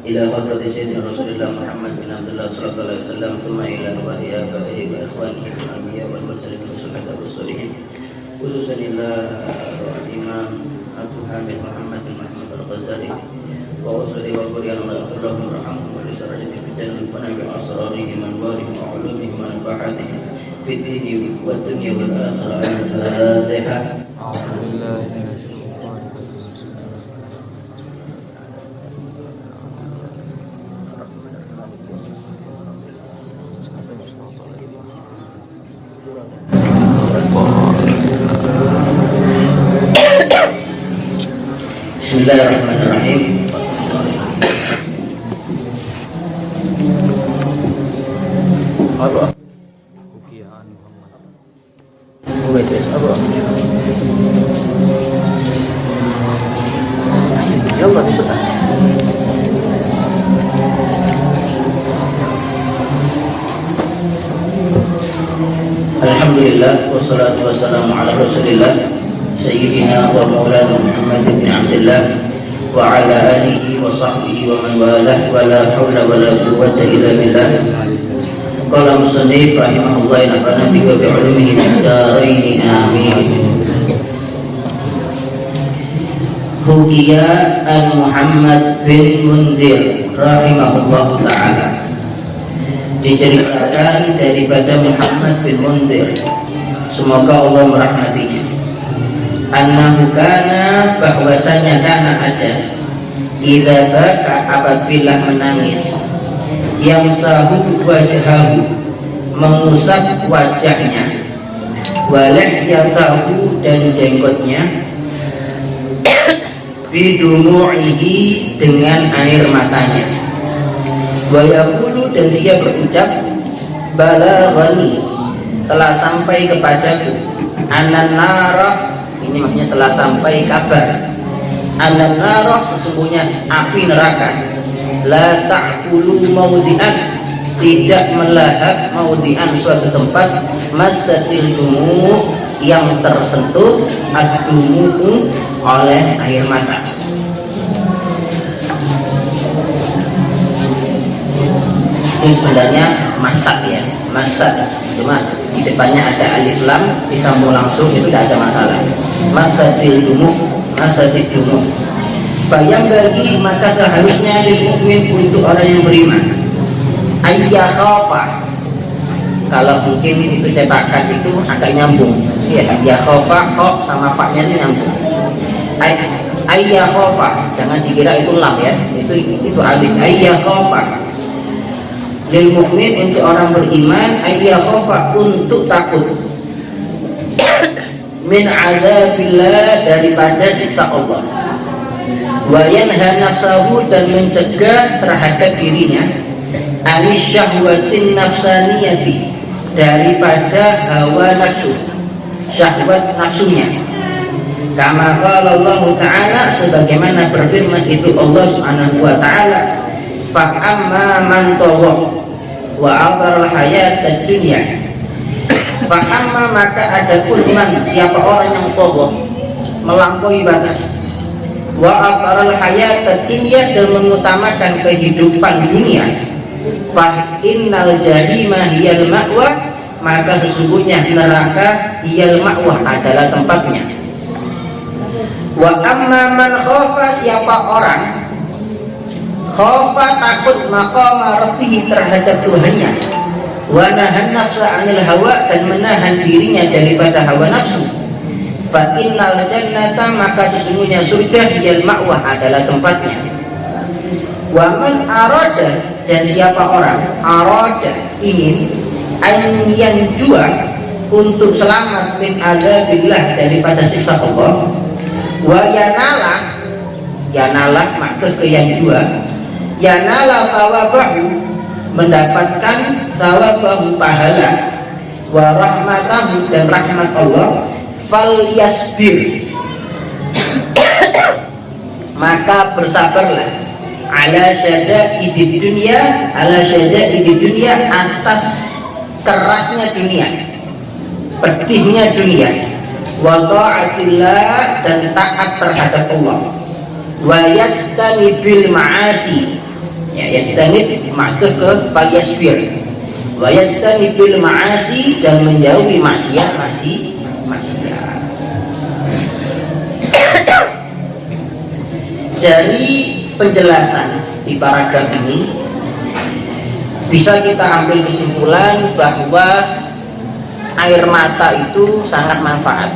إلى حضرة سيدنا رسول الله محمد بن عبد الله صلى الله عليه وسلم ثم إلى أرواح آبائه وإخوانه من الأنبياء والمرسلين والشهداء والصالحين خصوصا إلى الإمام أبو حامد محمد بن محمد الغزالي وأصلي وقريان ويغفر لهم ويرحمهم ولدرجة في الجنة الفناء بأسرارهم وأنوارهم وعلومهم ومنفعتهم في الدين والدنيا والآخرة. الفاتحة. أعوذ بالله من الشيطان Bismillahirrahmanirrahim. Apa? Rukiah Muhammad. Apa? Ya Allah, sudah. Alhamdulillah wassalatu wassalamu ala Rasulillah Sayyidina wa maulana Muhammad bin Abdullah wa ala alihi wa sahbihi wa man walah wa la hawla wa la quwwata illa billah. Qala musannif rahimahullah nafa'ana bi ulumihi fid dharain amin. Ruqiyah Muhammad bin Munzir rahimahullah ta'ala, diceritakan daripada Muhammad bin Munzir, semoga Allah merahmatinya, annahu kana, bahwasanya kana ada, idza baka, apabila menangis, yamsahu wajhahu, mengusap wajahnya, walahyatahu, dan jenggotnya, bidumu'ihi, dengan air matanya, wa yaqulu, dan dia berucap, balaghani, telah sampai kepadaku, anan nara, ini maksudnya telah sampai kabar, anan nara, sesungguhnya api neraka, la ta'kulu maudi'an, tidak melahap, maudi'an, suatu tempat, masatil dumu, yang tersentuh ad-dumu, oleh air mata. Itu sebenarnya masak ya, masak, cuma di depannya ada alif lam, disambung langsung, itu tidak ada masalah. Masatil dumu, masatil dumu. Bayang bagi, maka seharusnya lil mukmin, untuk orang yang beriman, ayya khafa, kalau mungkin itu cetakan itu agak nyambung ya, ayya khafa, kho sama fa-nya itu nyambung. Ayya khafa, jangan dikira itu lam ya, itu alif. Ayya khafa lil mukmin, untuk orang beriman, ayya khafa, untuk takut, min adzabillah, daripada siksa Allah, wa yanha nafsahu, dan mencegah terhadap dirinya, anis syahwatin nafsaniyati, daripada hawa nafsu, syahwat nafsunya, kama qala Allah Ta'ala, sebagaimana berfirman itu Allah Subhanahu wa Ta'ala, fa amma man tagha wa athara al-hayat ad-dunya, fa amma, maka adapun man, siapa orang yang tagha, melampaui batas, wa athara al-hayat ad-dunya, dan mengutamakan kehidupan dunia, fa innal jahima hiyal ma'wa, maka sesungguhnya neraka hiyal ma'wa, adalah tempatnya. Wa amma man khafa, siapa orang khafa, takut, maqama rabbih, terhadap Tuhannya, wa nahan nafsa 'anil hawa, dan menahan dirinya daripada hawa nafsu, fa innal jannata, maka sesungguhnya surga hiyal ma'wa, adalah tempatnya. Wa man arada, dan siapa orang arada, ingin, yang jua, untuk selamat, min adzabillah, daripada siksa Allah, wa yanala, yanala maksud ke yang jua, yanala thawabahu, mendapatkan thawabahu, pahala, wa rahmatahu, dan rahmat Allah, fal yasbir, maka bersabarlah, ala syada'idid dunya, ala syada'idid dunya, atas kerasnya dunia, pedihnya dunia, wa ta'atillah, dan taat terhadap Allah, wa yajtanibil ma'asi, Ya, yajtanib ma'tuf ke falyasbir. Wa yajtanibil ma'asi, dan menjauhi maksiat. Dari penjelasan di paragraf ini bisa kita ambil kesimpulan bahwa air mata itu sangat manfaat.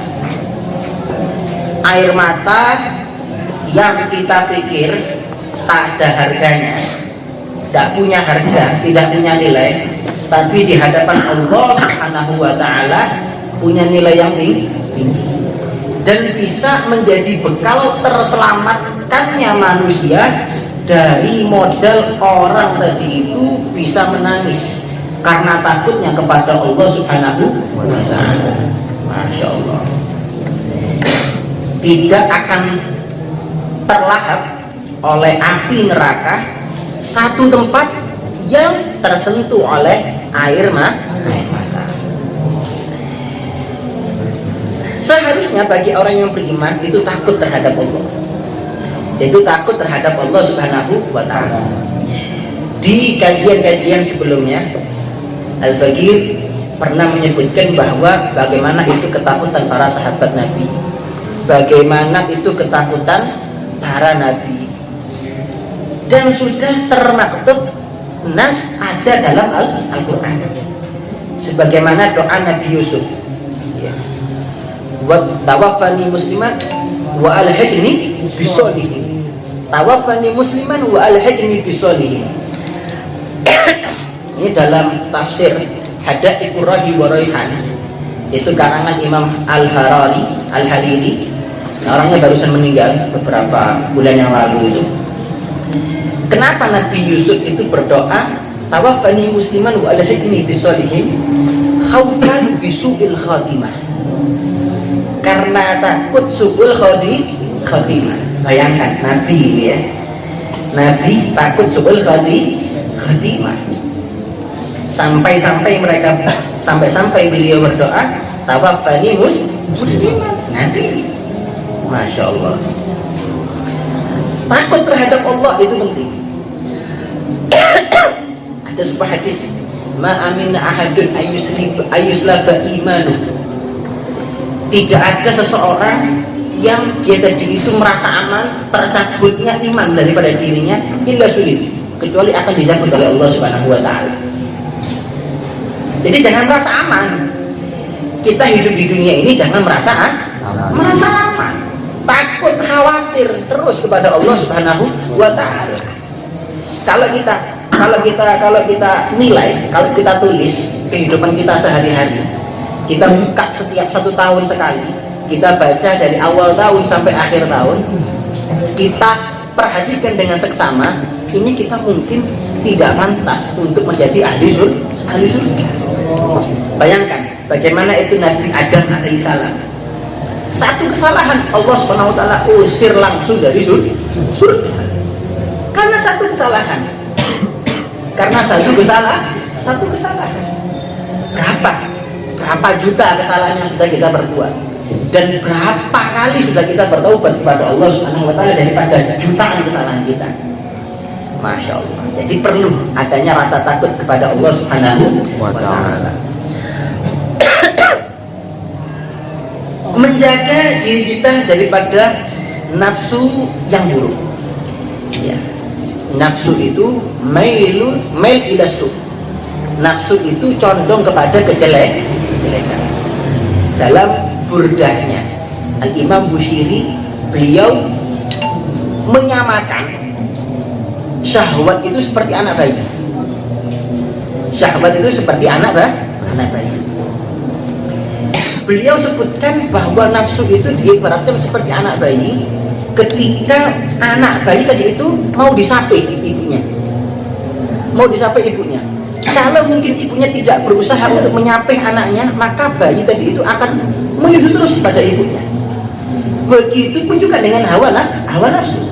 Air mata yang kita pikir tak ada harganya, tidak punya harga, tidak punya nilai, tapi di hadapan Allah Subhanahu wa Ta'ala punya nilai yang tinggi dan bisa menjadi bekal terselamatkannya manusia dari modal orang tadi itu bisa menangis karena takutnya kepada Allah Subhanahu wa Ta'ala. Masya Allah, tidak akan terlahap oleh api neraka satu tempat yang tersentuh oleh air mata. Seharusnya bagi orang yang beriman itu takut terhadap Allah, itu takut terhadap Allah Subhanahu wa Ta'ala. Di kajian-kajian sebelumnya, Al-Fakir pernah menyebutkan bahwa bagaimana itu ketakutan para sahabat Nabi, bagaimana itu ketakutan para nabi, dan sudah termaktub nas ada dalam Al-Quran, sebagaimana doa Nabi Yusuf, wa tawaffani musliman wa alhiqni bisolihin, tawaffani musliman wa alhiqni bisolihin. Ini dalam tafsir Hadaiqur Rahi wa Raihan, itu karangan Imam Al-Hariri. Orangnya barusan meninggal beberapa bulan yang lalu itu. Kenapa Nabi Yusuf itu berdoa tawaffani musliman wa alhiqni bisolihin khaufan bisu'il khatimah? Karena takut su'ul khatimah. Bayangkan Nabi ini ya, Nabi takut su'ul khatimah. Sampai-sampai beliau berdoa tawaffani musliman. Nabi, Masya Allah, takut terhadap Allah itu penting. Ada sebuah hadis, ma amin ahadun ayyuslaba imanu, tidak ada seseorang yang dia tadi itu merasa aman tercabutnya iman daripada dirinya illa sulit, kecuali akan dicabut oleh Allah Subhanahu wa Ta'ala. Jadi jangan merasa aman. Kita hidup di dunia ini jangan merasa aman, takut, khawatir terus kepada Allah Subhanahu wa Ta'ala. Kalau kita nilai, kalau kita tulis kehidupan kita sehari-hari, kita buka setiap 1 tahun sekali, kita baca dari awal tahun sampai akhir tahun, kita perhatikan dengan seksama, ini kita mungkin tidak pantas untuk menjadi ahli surga. Bayangkan bagaimana itu Nabi Adam alaihissalam, satu kesalahan Allah Subhanahu wa Ta'ala usir langsung dari surga karena satu kesalahan. Karena satu kesalahan. Berapa juta kesalahan yang sudah kita perbuat, dan berapa kali sudah kita bertaubat kepada Allah Subhanahu wa Ta'ala daripada jutaan kesalahan kita. Masya Allah. Jadi perlu adanya rasa takut kepada Allah Subhanahu wa Ta'ala. Menjaga diri kita daripada nafsu yang buruk. Ya. Nafsu itu mail ila su. Nafsu itu condong kepada kejelekan. Dalam burdahnya Al-Imam Bushiri, beliau menyamakan syahwat itu seperti anak bayi. Syahwat itu seperti anak bayi. Beliau sebutkan bahwa nafsu itu diibaratkan seperti anak bayi. Ketika anak bayi tadi itu mau disapai ibunya, kalau mungkin ibunya tidak berusaha untuk menyapih anaknya, maka bayi tadi itu akan menuju terus pada ibunya. Begitupun juga dengan hawa nafsu.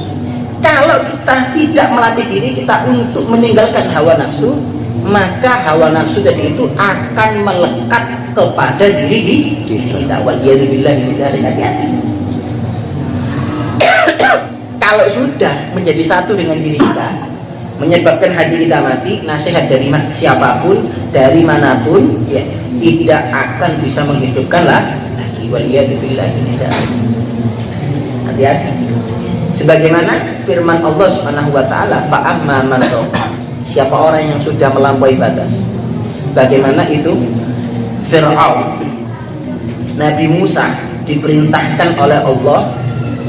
Kalau kita tidak melatih diri kita untuk meninggalkan hawa nafsu, maka hawa nafsu tadi itu akan melekat kepada diri kita. Waliyadzubillahi min dzalik. Hati-hati. Kalau sudah menjadi satu dengan diri kita, menyebabkan hati kita mati, nasihat dari siapapun, dari manapun, ya tidak akan bisa menghidupkan lagi. Waliyadzubillah, ini hati-hati. Sebagaimana firman Allah Subhanahu wa taala, fa amma man taqa, siapa orang yang sudah melampaui batas. Bagaimana itu? Fir'aun, Nabi Musa diperintahkan oleh Allah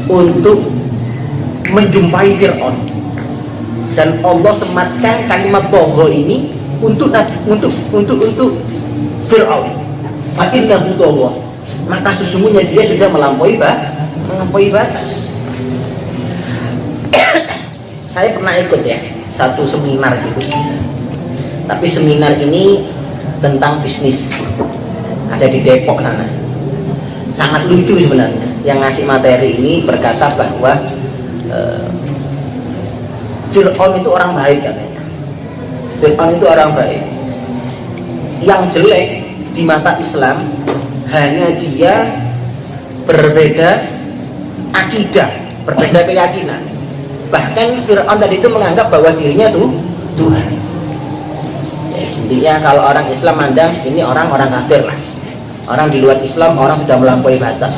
untuk menjumpai Fir'aun, dan Allah sematkan kalimat bohong ini untuk Fir'aun. Fa innahu tagha, maka sesungguhnya dia sudah melampaui batas. Saya pernah ikut ya satu seminar gitu, tapi seminar ini tentang bisnis, ada di Depok sana. Sangat lucu sebenarnya. Yang ngasih materi ini berkata bahwa Fir'aun itu orang baik katanya. Fir'aun itu orang baik. Yang jelek di mata Islam hanya dia berbeda akidah, berbeda keyakinan. Bahkan Fir'aun tadi itu menganggap bahwa dirinya tuh Tuhan. Ya, intinya kalau orang Islam mandang ini orang-orang kafir lah. Orang di luar Islam, orang sudah melampaui batas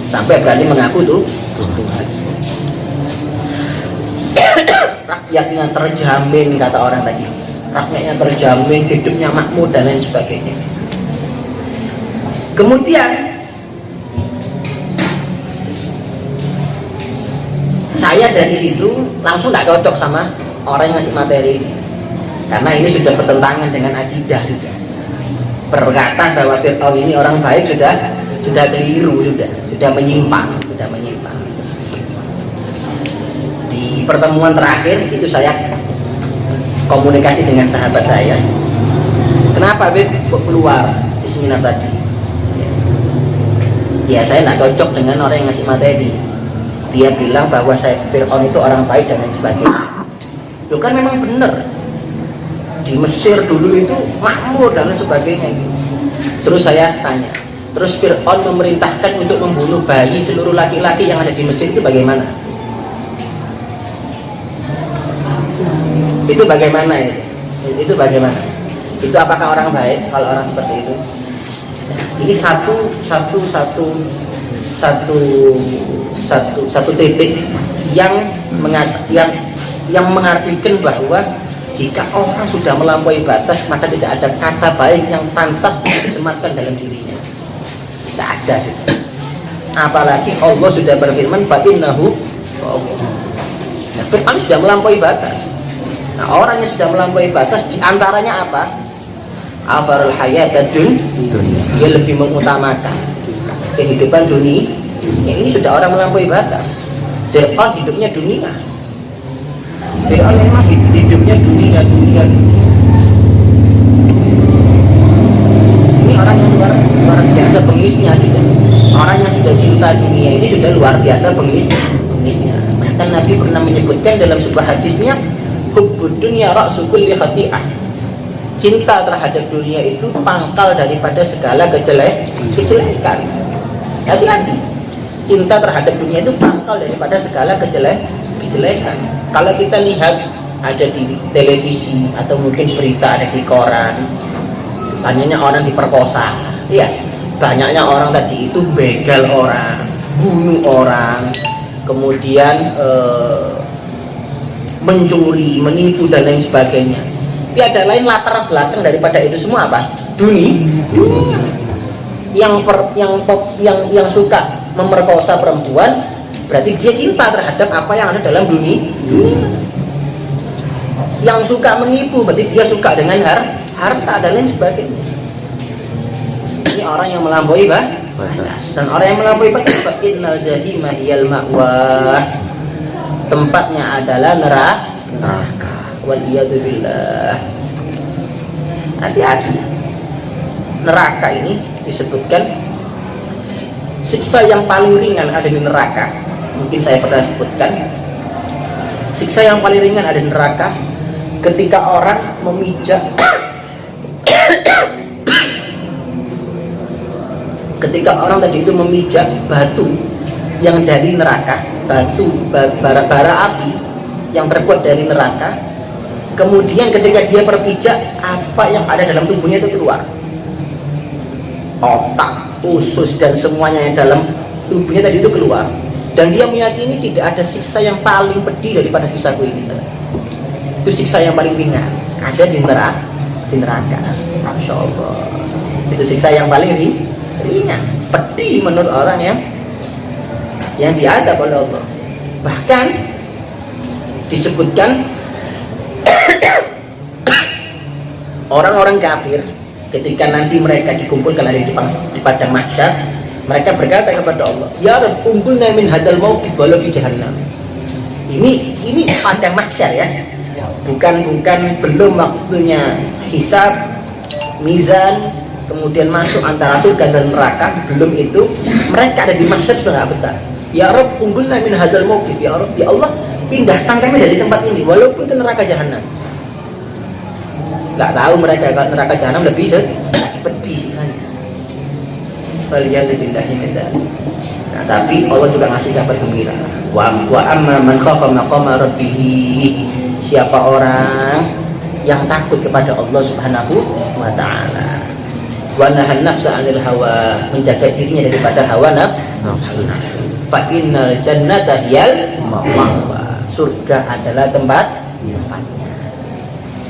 sampai berani mengaku tuh Tuhan. Rakyatnya terjamin, kata orang tadi. Rakyatnya terjamin, hidupnya makmur dan lain sebagainya. Kemudian saya dari situ langsung tak cocok sama orang yang ngasih materi ini, karena ini sudah bertentangan dengan akidah juga. Berkata bahwa Fir'aun ini orang baik sudah keliru, sudah menyimpang. Di pertemuan terakhir itu saya komunikasi dengan sahabat saya, kenapa Beb kok keluar di seminar tadi? Ya saya tidak cocok dengan orang yang ngasih materi. Dia bilang bahwa saya Fir'aun itu orang baik dan lain sebagainya. Loh kan memang benar, di Mesir dulu itu makmur dan lain sebagainya. Terus saya tanya, terus Fir'aun memerintahkan untuk membunuh bayi seluruh laki-laki yang ada di Mesir itu bagaimana? Itu bagaimana itu? Itu bagaimana? Itu apakah orang baik kalau orang seperti itu? Ini satu titik yang mengartikan bahwa jika orang sudah melampaui batas, maka tidak ada kata baik yang pantas disematkan dalam dirinya. Tidak ada. Apalagi Allah sudah berfirman, fa innahu tagha. Nah, Fir'aun sudah melampaui batas. Nah, orang yang sudah melampaui batas diantaranya apa? Afarul hayatad dunya, dia lebih mengutamakan kehidupan dunia. Ya, ini sudah orang melampaui batas. Fir'aun hidupnya dunia. Fir'aun memang hidupnya dunia. Ini orang yang luar biasa pengemisnya sudah. Orang yang sudah cinta dunia ini sudah luar biasa pengemisnya. Bahkan Nabi pernah menyebutkan dalam sebuah hadisnya, hubbud dunya ra'su kulli khati'ah. Cinta terhadap dunia itu pangkal daripada segala kejelekan. Hati-hati. Cinta terhadap dunia itu pangkal daripada segala kejelekan. Kalau kita lihat ada di televisi atau mungkin berita, ada di koran, banyaknya orang diperkosa, ya, banyaknya orang tadi itu begal orang, bunuh orang, kemudian mencuri, menipu dan lain sebagainya. Tiada lain latar belakang daripada itu semua apa? Dunia. Yang suka memerkosa perempuan berarti dia cinta terhadap apa yang ada dalam dunia. Yang suka menipu berarti dia suka dengan harta dan lain sebagainya. Ini orang yang melampaui batas. Dan orang yang melampaui batas, fa innal jahima hiyal ma'wa, tempatnya adalah neraka. Waliyadzubillah. Hati-hati. Neraka ini disebutkan siksa yang paling ringan ada di neraka. Mungkin saya pernah sebutkan, siksa yang paling ringan ada di neraka ketika orang memijak ketika orang tadi itu memijak batu yang dari neraka, batu bara api yang terbuat dari neraka, Kemudian ketika dia berpijak, apa yang ada dalam tubuhnya itu keluar. Otak, usus dan semuanya yang dalam tubuhnya tadi itu keluar. Dan dia meyakini tidak ada siksa yang paling pedih daripada siksaku ini. Itu siksa yang paling ringan. Ada di neraka. Masya Allah. Itu siksa yang paling ringan. Pedih menurut orang yang diadab oleh Allah. Bahkan disebutkan orang-orang kafir ketika nanti mereka dikumpulkan di padang mahsyar, mereka berkata kepada Allah, ya Rabb, unggulna min hadal mauqif walau fi jahannam. Ini padang mahsyar ya, bukan belum waktunya hisab, mizan, kemudian masuk antara surga dan neraka, belum itu. Mereka ada di mahsyar sudah nggak betah. Ya Rabb, unggulna min hadal mauqif, ya Rabb, ya Allah, pindahkan kami dari tempat ini walaupun itu neraka jahanam. Nggak tahu mereka kalau neraka jahanam lebih pedih siksanya. Nah, tapi Allah juga ngasih kabar gembira. Wa amma man khafa maqama rabbih. Siapa orang yang takut kepada Allah Subhanahu wa taala. Wa nahan nafsa 'anil hawa, menjaga dirinya daripada hawa nafsu. Fa innal jannata hiyal ma'wa. Surga adalah tempatnya.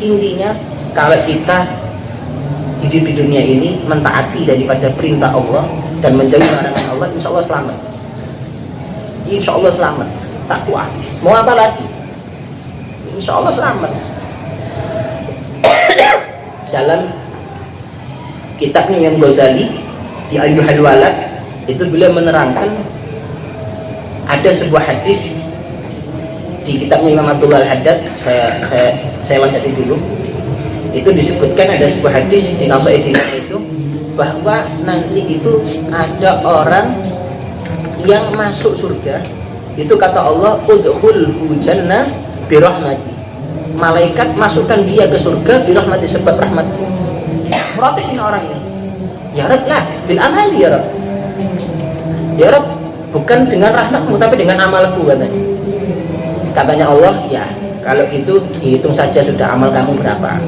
Intinya kalau kita hidup di dunia ini mentaati daripada perintah Allah dan menjauhi larangan Allah, insya Allah selamat. Insya Allah selamat. Takwa. Mau apa lagi? Insya Allah selamat. Dalam kitabnya Imam Ghazali di Ayyuhal Walad itu beliau menerangkan ada sebuah hadis di kitabnya Imam Abdullah Al-Haddad. Saya loncati dulu. Itu disebutkan ada sebuah hadis di Nasaidina itu bahwa nanti itu ada orang yang masuk surga. Itu kata Allah, udkhulhu jannah birahmati. Malaikat masukkan dia ke surga birahmati, sebab rahmatku. Protes ini orang ini. Ya Rabb lah, bil amali ya Rabb. Ya Rabb, bukan dengan rahmatmu tapi dengan amalku katanya. Katanya Allah, ya kalau gitu dihitung saja sudah amal kamu berapa.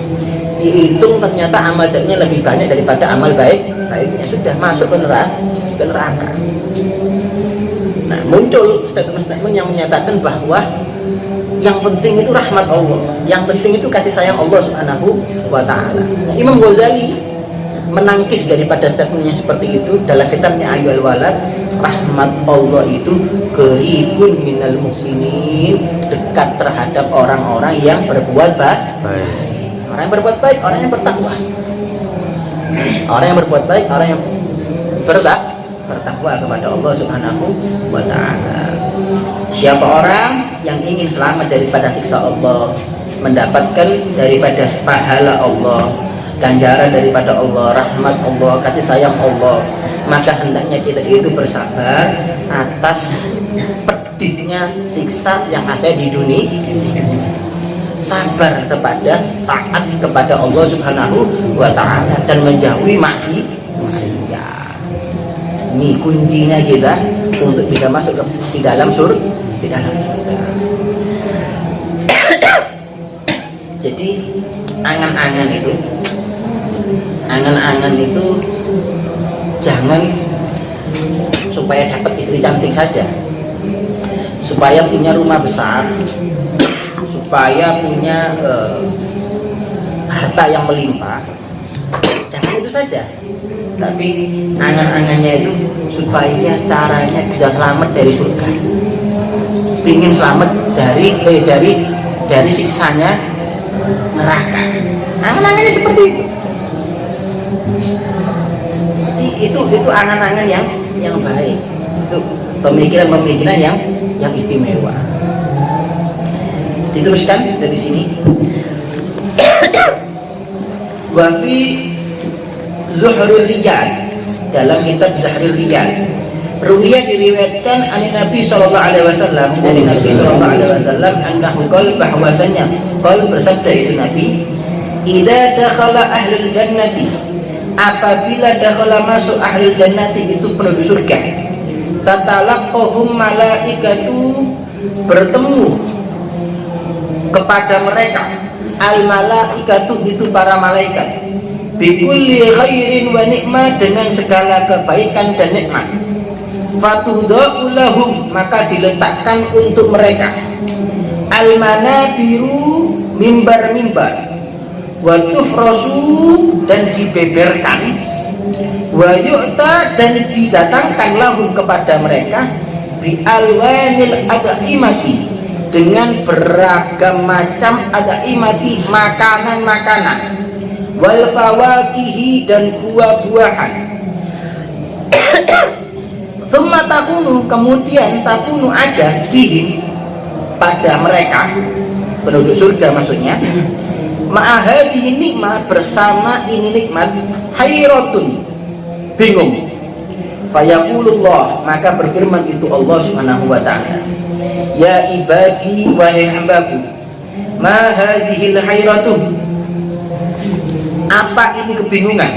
Dihitung ternyata amal jeleknya lebih banyak daripada amal baiknya, sudah masuk ke neraka. Nah, muncul statement-statement yang menyatakan bahwa yang penting itu rahmat Allah, yang penting itu kasih sayang Allah Subhanahu wa taala. Imam Ghazali menangkis daripada statementnya seperti itu dalam kitabnya Ayyuhal Walad. Rahmat Allah itu qaribun minal muhsinin, dekat terhadap orang-orang yang berbuat baik. Orang yang berbuat baik, orang yang bertakwa. Orang yang berbuat baik, orang yang bertakwa kepada Allah Subhanahu wa taala. Siapa orang yang ingin selamat daripada siksa Allah, mendapatkan daripada pahala Allah, ganjaran daripada Allah, rahmat Allah, kasih sayang Allah, maka hendaknya kita itu bersabar atas pedihnya siksa yang ada di dunia. Sabar kepada taat kepada Allah Subhanahu wa taala dan menjauhi maksiat. Ini kuncinya kita untuk bisa masuk di dalam surga. Jadi angan-angan itu jangan supaya dapat istri cantik saja, supaya punya rumah besar, supaya punya harta yang melimpah. Jangan itu saja, tapi angan-angannya itu supaya caranya bisa selamat dari surga, ingin selamat dari siksanya neraka. Angan-angannya seperti itu. Itu angan-angan yang baik, itu pemikiran yang istimewa. Diteruskan dari sini. Wa fi Zuhrul Riyad, dalam kitab Zuhrul Riyad, ruwiyah diriwayatkan dari Nabi sallallahu alaihi wasallam, dari Nabi sallallahu alaihi wasallam annahu qala, bahwasanya qala bersabda itu Nabi, idza dakhala ahlul jannati, apabila dakhala masuk ahlul jannati itu penduduk surga, tatalaqahum malaikatu, bertemu kepada mereka al malaikatu itu para malaikat bikulli khairin wa nikmah dengan segala kebaikan dan nikmat. Fatudau lahum maka diletakkan untuk mereka al manabiru mimbar-mimbar wa tufrasu dan dibeberkan wa yu'ta dan didatangkan lahum kepada mereka bi alwanil ad'imati dengan beragam macam ad'imati makanan-makanan wal fawakihi dan buah-buahan. Summa takunu kemudian takunu ada fihim pada mereka penduduk surga maksudnya ma'ahadihi nikmah bersama ini nikmat hayratun bingung. Fayaqulullah maka berfirman itu Allah Subhanahu wa ta'ala ya ibadi wahai hambaku ma hadhil hayratun apa ini kebingungan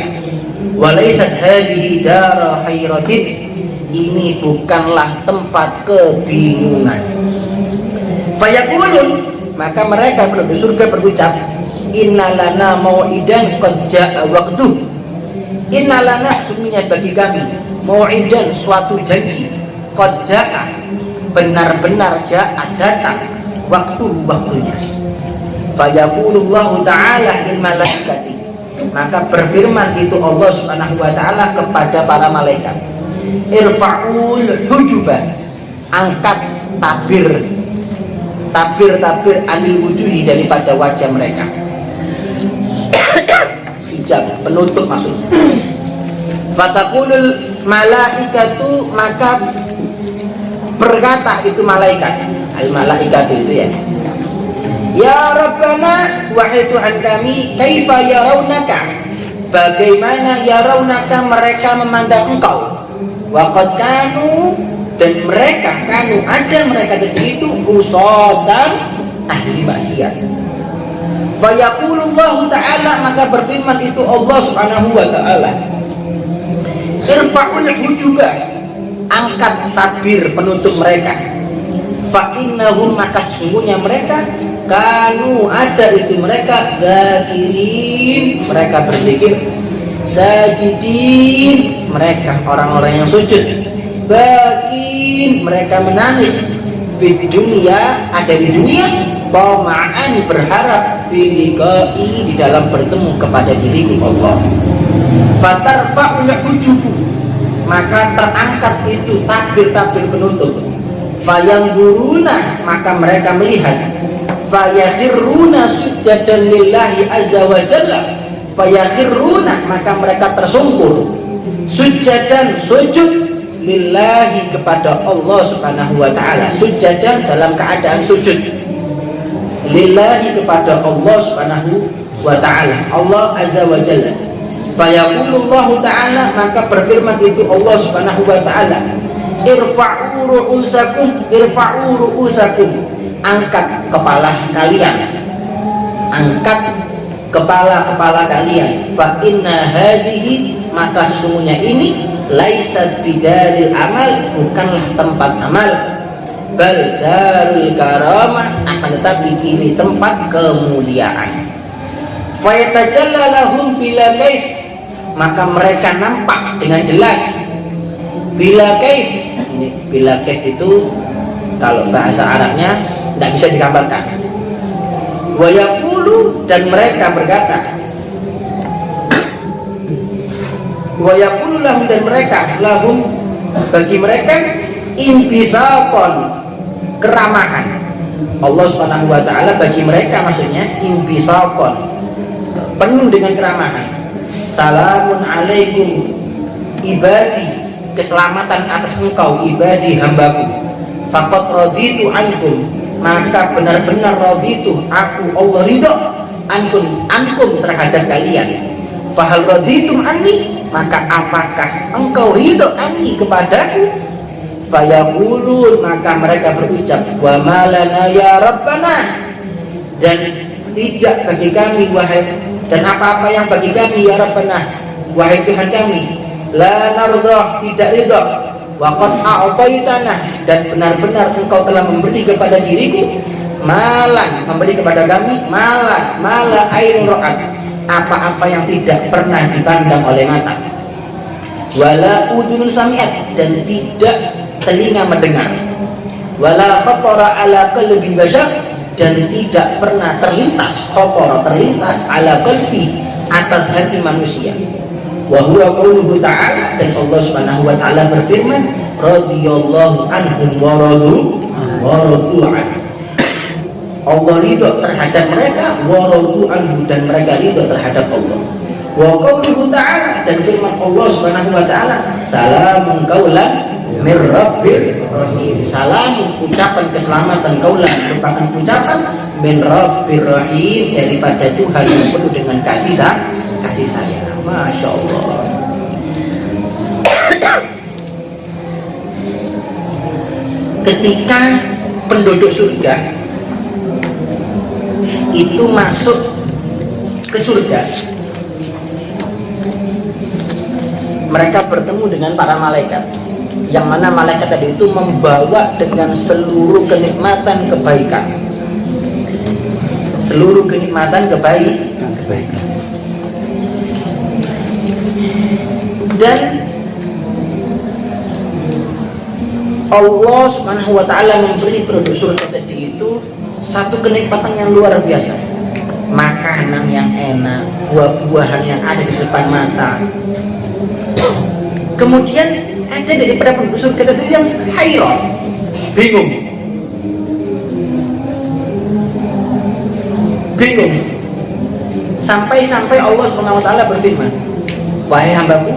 walaysat hadhihi dara hayratin ini bukanlah tempat kebingungan. Fayaqulun maka mereka penduduk surga berucap innalana mau'idan qad jaa waqtu innalana sungguhnya bagi kami mau'idan suatu janji qad jaa benar-benar jaa datang waktunya. Fayaqulullahu ta'ala lil malaikati maka berfirman itu Allah Subhanahu wa ta'ala kepada para malaikat irfa'ul hujubah angkat tabir anil wujuhi daripada wajah mereka hijab penutup maksud. Fataqulul malaikatu maka berkata itu malaikat al malaikatu itu ya Rabbana wahai Tuhan kami kaifa yarawnaka bagaimana yarawnaka mereka memandang engkau waqad kanu dan mereka mereka itu usatan ahli maksiat. Fayaqulullahu ta'ala maka berfirman itu Allah Subhanahu wa ta'ala irfa'ul hujubah angkat tabir penutup mereka fa innahum maka sesungguhnya mereka kanu ada itu mereka zakirin mereka berzikir sajidin mereka orang-orang yang sujud bakin mereka menangis fid dunya ada di dunia tama'an berharap fil liqa'i di dalam bertemu kepada diriku Allah. Fatarfa'ul hujubu maka terangkat itu tabir-tabir penutup fayanzuruna maka mereka melihat fayakhiruna sujadan lillahi azza wa jalla fayakhiruna maka mereka tersungkur sujadan sujud lillahi kepada Allah Subhanahu wa ta'ala sujadan dalam keadaan sujud lillahi kepada Allah Subhanahu wa ta'ala Allah azza wa jalla. Fayaqulullahu ta'ala maka berfirman itu Allah Subhanahu wa ta'ala irfa'u ru'usakum angkat kepala kalian fa inna hadhihi maka sesungguhnya ini laisat bidaril amal bukanlah tempat amal bal darul karamah akan tetapi ini tempat kemuliaan. Fayatajalla lahum bila kaif maka mereka nampak dengan jelas bila kaif. Ini bila kaif itu kalau bahasa Arabnya tidak bisa digambarkan. Wa yaqulu dan mereka berkata wa yaqulu lahum dan mereka lahum bagi mereka imbisaqon keramahan. Allah Subhanahu wa ta'ala bagi mereka maksudnya imbisaqon penuh dengan keramahan. Salamun alaikum ibadi keselamatan atas engkau ibadi hambaku faqad raditu ankum maka benar-benar raditu aku Allah ridho ankum terhadap kalian. Fahal raditum anni maka apakah engkau ridho anni kepadaku. Fayaqulun maka mereka berucap wa malana ya Rabbana dan tidak bagi kami wahai dan apa-apa yang bagi kami ya Rabbana wahai Tuhan kami la nardah tidak ridha wa qad a'taitana dan benar-benar engkau telah memberi kepada diriku malan, memberi kepada kami malan, mala ain ra'at, apa-apa yang tidak pernah dipandang oleh mata, wala udunun sami'at, dan tidak telinga mendengar, wala khatara ala qalbi bashar, dan tidak pernah terlintas, khatara terlintas ala qalbi, atas hati manusia. Wa huwa qauluhu ta'ala, dan Allah Subhanahu wa taala berfirman, radhiyallahu anhum wa radu an. Allah ridho terhadap mereka, wa radu anhu, dan mereka ridho terhadap Allah. Wa qauluhu ta'ala, dan firman Allah Subhanahu wa taala, salamun qaulan mir rabbir rahim. Salam, ucapan keselamatan, qaulan merupakan ucapan min rabbir rahim, daripada Tuhan yang penuh dengan kasih sayang. Masya Allah. Ketika penduduk surga itu masuk ke surga, mereka bertemu dengan para malaikat, yang mana malaikat tadi itu membawa dengan seluruh kenikmatan kebaikan, seluruh kenikmatan kebaikan. Dan Allah Subhanahu wa taala memberi penduduk surga tadi itu satu kenikmatan yang luar biasa. Makanan yang enak, buah-buahan yang ada di depan mata. Kemudian ada daripada penduduk surga tadi yang hayran, bingung. Sampai Allah Subhanahu wa taala berfirman, wahai hambaku,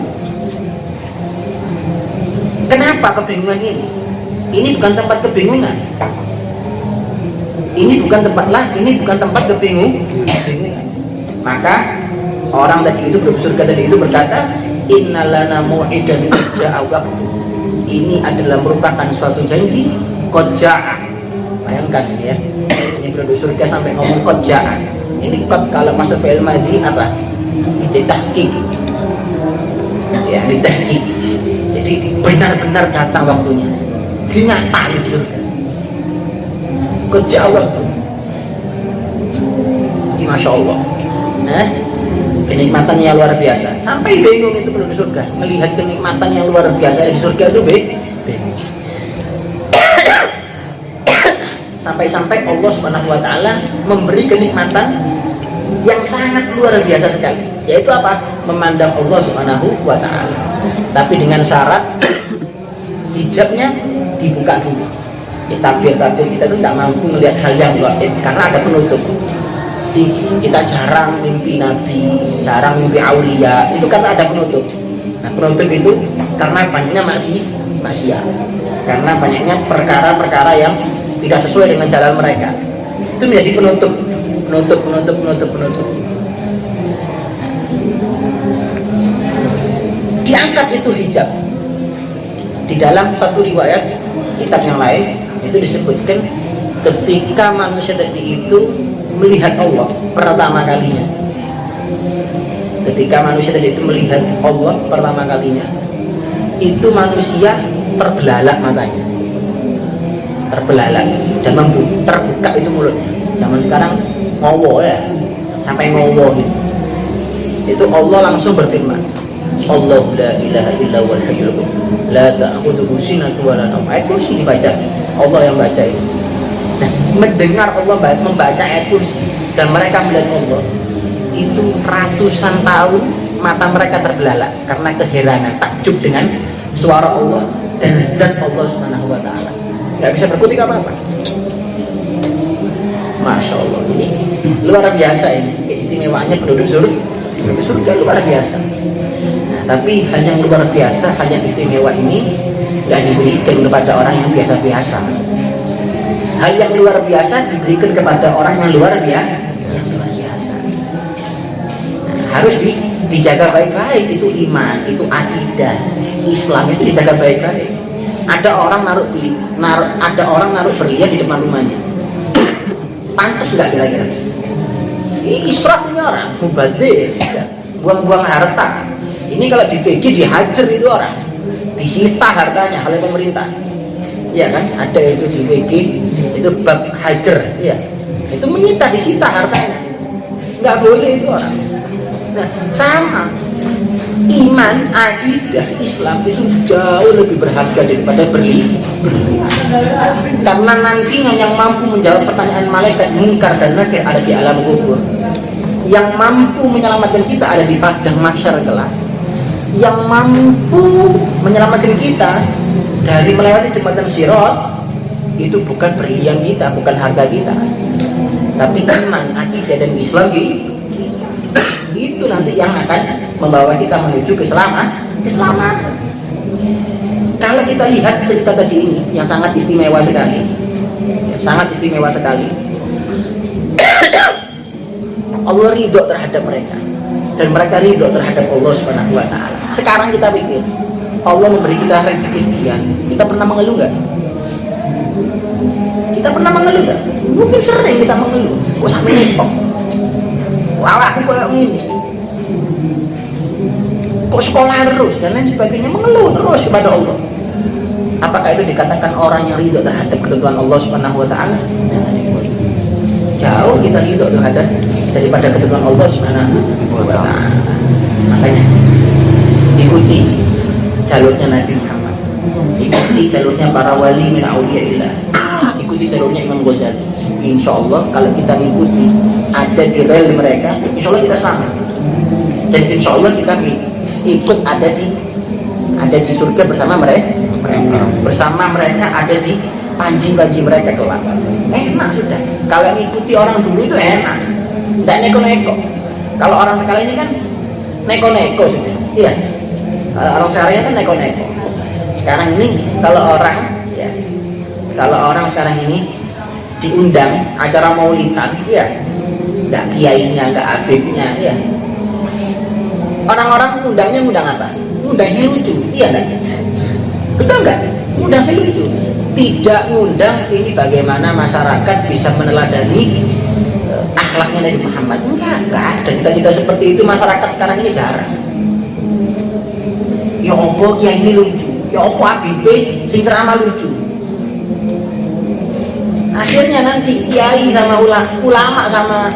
kenapa kebingungan ini? Ini bukan tempat kebingungan. Ini bukan tempat kebingungan. Maka orang tadi itu, penduduk surga tadi itu berkata, innalana mau'idan ja'a waqtu. Ini adalah merupakan suatu janji qad ja'a. Bayangkan ya. Ini penduduk surga sampai ngomong qad ja'a. Ini qad kalau masuk fi'il madhi apa? Ditahqiq. Ya, ditahqiq. Jadi benar-benar datang waktunya. Ini nyata itu. Kerja waktu. Ini Masya Allah. Kenikmatan yang luar biasa. Sampai bingung itu penduduk surga. Melihat kenikmatan yang luar biasa di surga itu bingung. Sampai-sampai Allah Subhanahu wa taala memberi kenikmatan yang sangat luar biasa sekali. Yaitu apa? Memandang Allah Subhanahu wa taala. Tapi dengan syarat hijabnya dibuka dulu. Tabir-tabir kita itu tidak mampu melihat hal yang gaib karena ada penutup. Kita jarang mimpi nabi, jarang mimpi aulia, itu karena ada penutup. Nah, penutup itu karena banyaknya maksiat, karena banyaknya perkara-perkara yang tidak sesuai dengan jalan mereka. Itu menjadi penutup. Diangkat itu hijab. Di dalam satu riwayat kitab yang lain itu disebutkan ketika manusia tadi itu melihat Allah pertama kalinya. Ketika manusia tadi itu melihat Allah pertama kalinya, itu manusia terbelalak matanya, terbelalak dan terbuka itu mulutnya. Zaman sekarang ngowo ya, sampai ngowo gitu. Itu Allah langsung berfirman, Allah la ilaha illa huwal hayyul qayyum la ta'khudhuhu sinatun wa la nawm. Ayat kursi dibaca, Allah yang baca itu. Nah, mendengar Allah membaca ayat kursi dan mereka melihat Allah, itu ratusan tahun mata mereka terbelalak karena keheranan, takjub dengan suara Allah dan zat Allah Subhanahu wa taala. Enggak bisa berkutik apa-apa. Masya Allah, ini luar biasa ini keistimewaannya penduduk surga luar biasa. Tapi hal yang luar biasa, hal yang istimewa ini tidak diberikan kepada orang yang biasa-biasa. Hal yang luar biasa diberikan kepada orang yang luar biasa. Harus dijaga baik-baik. Itu iman, itu akidah, Islam itu dijaga baik-baik. Ada orang naruh berlian di depan rumahnya. Pantas nggak kira-kira? Ini israf ini orang, mubadzir, buang-buang harta. Ini kalau di VG dihajar itu orang, disita hartanya oleh pemerintah. ya kan, ada itu di WG, itu bab hajar, ya, itu menyita, disita hartanya, nggak boleh itu orang. Nah, sama iman, akidah Islam itu jauh lebih berharga daripada berlian. Karena nantinya yang mampu menjawab pertanyaan malaikat munkar dan nakir ada di alam kubur. Yang mampu menyelamatkan kita ada di padang mahsyar kelak. Yang mampu menyelamatkan kita dari melewati jembatan Sirat itu bukan berlian kita, bukan harta kita, tapi iman, akidah dan Islam itu nanti yang akan membawa kita menuju keselamatan. Kalau kita lihat cerita tadi ini yang sangat istimewa sekali, Allah ridho terhadap mereka dan mereka ridho terhadap Allah Subhanahu wa taala. Sekarang kita pikir Allah memberi kita rezeki sekian, kita pernah mengeluh nggak? Kita pernah mengeluh nggak? Mungkin sering kita mengeluh. Kok sampai ini kok? Wah, aku kayak gini. Kok sekolah terus dan lain sebagainya, mengeluh terus kepada Allah. Apakah itu dikatakan orang yang ridho terhadap ketentuan Allah Subhanahu wa taala? Jauh kita ridho terhadap daripada ketentuan Allah Subhanahu wa taala. Makanya ikuti jalurnya Nabi Muhammad, ikuti jalurnya para wali min auliyaillah, ikuti jalurnya Imam Ghazali. Insya Allah kalau kita ikuti ada di rel mereka, insya Allah kita selamat. Dan insya Allah kita ikut ada di surga bersama mereka, bersama mereka ada di panji-panji mereka kelak. Enak sudah. Kalau ngikuti orang dulu itu enak, tidak neko-neko. Kalau orang sekarang ini kan neko-neko sudah. Iya. Orang sekarang kan neko-neko. Sekarang ini kalau orang sekarang ini diundang acara maulidan, ya, nggak kiainya, nggak habibnya, ya. Orang-orang undangnya undang apa? Undang yang lucu, iya nggak? Betul nggak? Undang yang lucu. Tidak undang ini bagaimana masyarakat bisa meneladani akhlaknya Nabi Muhammad. Enggak ada cita-cita seperti itu masyarakat sekarang ini jarang. Ya opo kiai ini lucu, ya opo habib sing ceramah lucu. Akhirnya nanti kiai sama ulama sama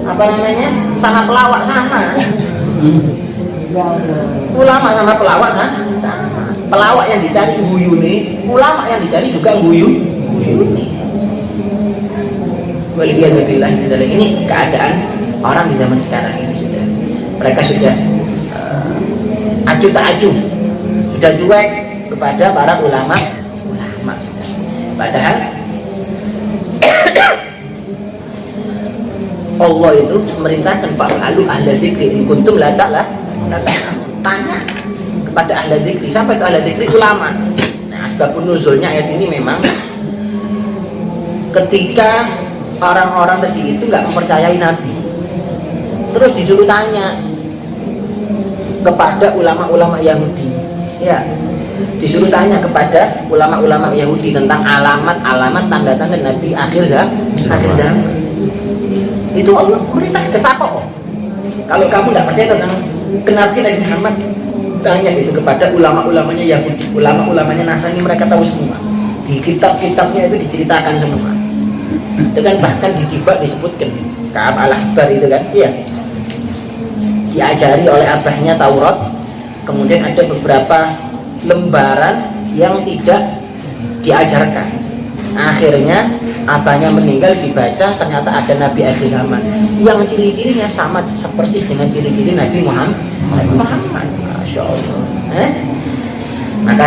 sama pelawak sama. Ulama sama pelawak sama. Pelawak yang dicari guyune, ulama yang dicari juga guyune. Waliyadzubillah, ini keadaan orang di zaman sekarang ini sudah. Mereka sudah acuh tak acuh, sudah cuek kepada para ulama sudah. Padahal Allah itu memerintahkan fas'alu ahla dzikri in kuntum la ta'lamun. Tanya kepada ahla dzikri, sampai ke ahla dzikri ulama. Nah, asbabun nuzulnya ayat ini memang ketika orang-orang tadi itu nggak mempercayai Nabi, terus disuruh tanya kepada ulama-ulama Yahudi, ya, disuruh tanya kepada ulama-ulama Yahudi tentang alamat-alamat tanda-tanda Nabi akhir zaman. Itu Allah merintah ketapa. Kalau kamu tidak percaya tentang kenabian Nabi Muhammad, tanya itu kepada ulama-ulamanya Yahudi, ulama-ulamanya Nasrani, mereka tahu semua. Di kitab-kitabnya itu diceritakan semua. Itu kan bahkan di Kitab disebutkan Ka'ab al-Ahbar itu kan, iya, diajari oleh abahnya Taurat. Kemudian ada beberapa lembaran yang tidak diajarkan. Akhirnya abahnya meninggal, dibaca ternyata ada Nabi akhir zaman yang ciri-cirinya sama persis dengan ciri-ciri Nabi Muhammad. Masya Allah. Maka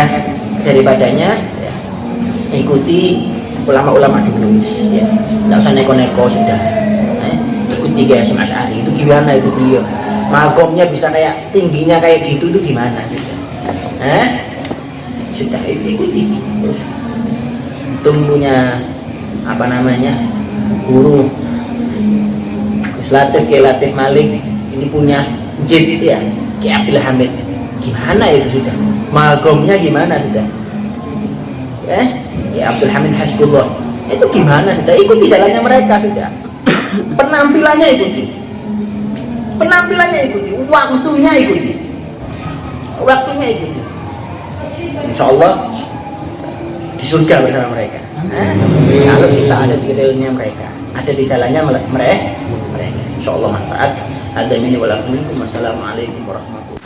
daripadanya ya, ikuti ulama-ulama dulu, ya, nggak usah neko-neko sudah. Ikuti Kiai Hasyim Asy'ari, itu gimana itu beliau, makomnya bisa kayak tingginya kayak gitu itu gimana sudah. Sudah ikuti terus. Tumbuhnya guru Gus Latif, Kiai Latif Malik ini punya jid, ya, Kiai Abdul Hamid, gimana itu sudah, makomnya gimana sudah, ya Abdul Hamid Hasbullah itu gimana sudah, ikuti jalannya mereka sudah. Penampilannya ikuti, waktunya ikuti, insya Allah di surga bersama mereka. Kalau kita ada di realnya mereka, ada di jalannya mereka, insya Allah manfaat. Ada ini walaupun. Wassalamualaikum warahmatullahi wabarakatuh.